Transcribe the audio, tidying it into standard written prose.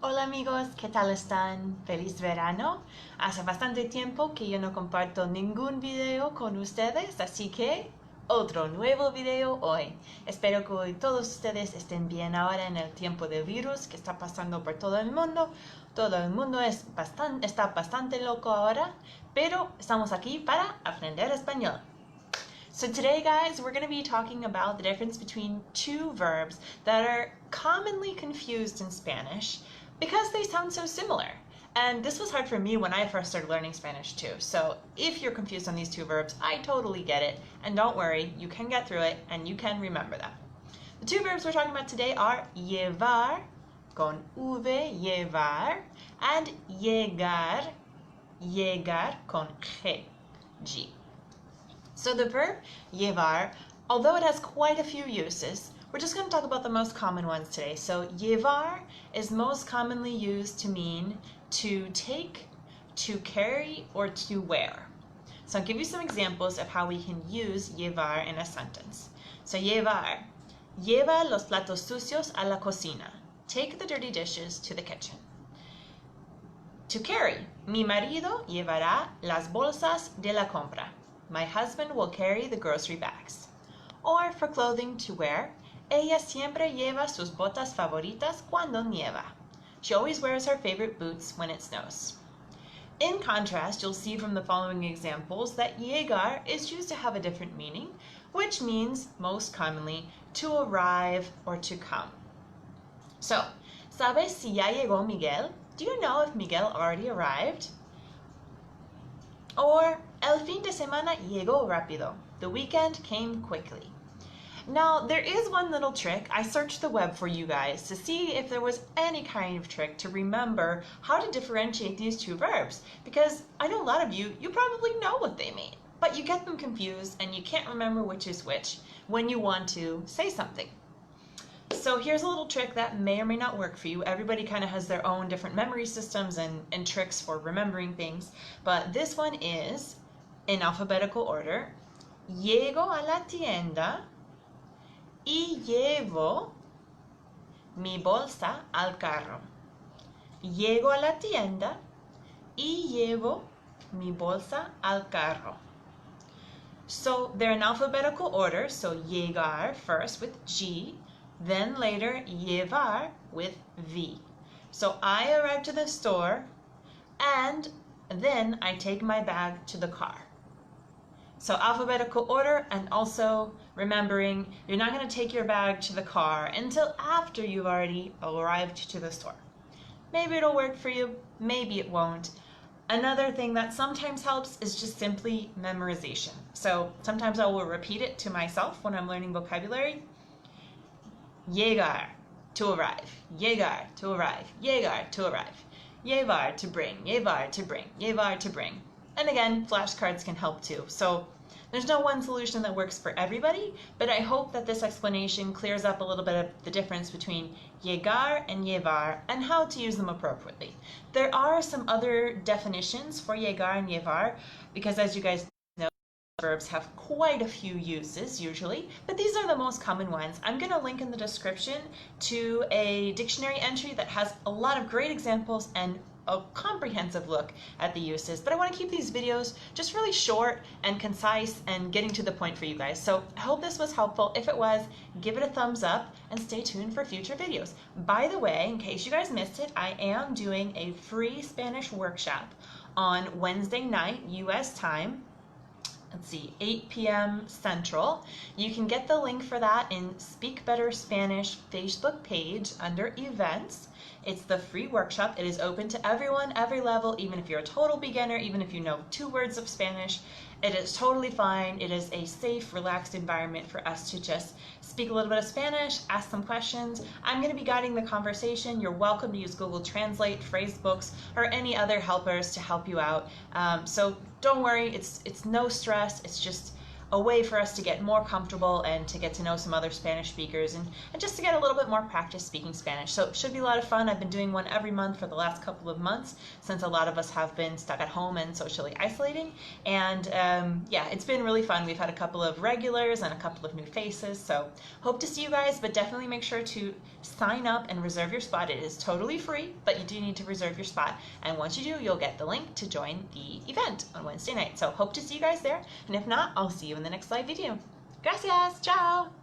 Hola amigos, ¿qué tal están? ¡Feliz verano! Hace bastante tiempo que yo no comparto ningún video con ustedes, así que otro nuevo video hoy. Espero que hoy todos ustedes estén bien ahora en el tiempo del virus que está pasando por todo el mundo. Todo el mundo está bastante loco ahora, pero estamos aquí para aprender español. So today, guys, we're going to be talking about the difference between two verbs that are commonly confused in Spanish because they sound so similar. And this was hard for me when I first started learning Spanish too. So if you're confused on these two verbs, I totally get it. And don't worry, you can get through it and you can remember them. The two verbs we're talking about today are llevar, con V, llevar, and llegar, llegar, con G. So the verb llevar, although it has quite a few uses, we're just going to talk about the most common ones today. So llevar is most commonly used to mean to take, to carry, or to wear. So I'll give you some examples of how we can use llevar in a sentence. So llevar, lleva los platos sucios a la cocina. Take the dirty dishes to the kitchen. To carry, mi marido llevará las bolsas de la compra. My husband will carry the grocery bags. Or for clothing to wear, ella siempre lleva sus botas favoritas cuando nieva. She always wears her favorite boots when it snows. In contrast, you'll see from the following examples that llegar is used to have a different meaning, which means most commonly to arrive or to come. So, ¿sabes si ya llegó Miguel? Do you know if Miguel already arrived? Or, el fin de semana llegó rápido. The weekend came quickly. Now, there is one little trick. I searched the web for you guys to see if there was any kind of trick to remember how to differentiate these two verbs. Because I know a lot of you probably know what they mean, but you get them confused and you can't remember which is which when you want to say something. So here's a little trick that may or may not work for you. Everybody kind of has their own different memory systems and tricks for remembering things. But this one is in alphabetical order. Llego a la tienda y llevo mi bolsa al carro. Llego a la tienda y llevo mi bolsa al carro. So they're in alphabetical order. So llegar first with G. Then later, llevar with V. So I arrive to the store and then I take my bag to the car. So alphabetical order, and also remembering you're not going to take your bag to the car until after you've already arrived to the store. Maybe it'll work for you, maybe it won't. Another thing that sometimes helps is just simply memorization. So sometimes I will repeat it to myself when I'm learning vocabulary. Llegar, to arrive. Llegar, to arrive. Llegar, to arrive. Llevar, to bring. Llevar, to bring. Llevar, to bring. And again, flashcards can help too. So there's no one solution that works for everybody, but I hope that this explanation clears up a little bit of the difference between llegar and llevar and how to use them appropriately. There are some other definitions for llegar and llevar because, as you guys know, verbs have quite a few uses usually, but these are the most common ones. I'm going to link in the description to a dictionary entry that has a lot of great examples and a comprehensive look at the uses, but I want to keep these videos just really short and concise and getting to the point for you guys. So I hope this was helpful. If it was, give it a thumbs up and stay tuned for future videos. By the way, in case you guys missed it, I am doing a free Spanish workshop on Wednesday night, US time. Let's see, 8 p.m. Central. You can get the link for that in SpeakBetterSpanish Facebook page under events. It's the free workshop. It is open to everyone, every level, even if you're a total beginner, even if you know 2 words of Spanish. It is totally fine. It is a safe, relaxed environment for us to just speak a little bit of Spanish, ask some questions. I'm going to be guiding the conversation. You're welcome to use Google Translate, phrasebooks, or any other helpers to help you out. So don't worry, it's no stress. It's just a way for us to get more comfortable and to get to know some other Spanish speakers and just to get a little bit more practice speaking Spanish. So it should be a lot of fun. I've been doing one every month for the last couple of months since a lot of us have been stuck at home and socially isolating. And yeah, it's been really fun. We've had a couple of regulars and a couple of new faces. So hope to see you guys, but definitely make sure to sign up and reserve your spot. It is totally free, but you do need to reserve your spot. And once you do, you'll get the link to join the event on Wednesday night. So hope to see you guys there. And if not, I'll see you in the next live video. Gracias. Ciao.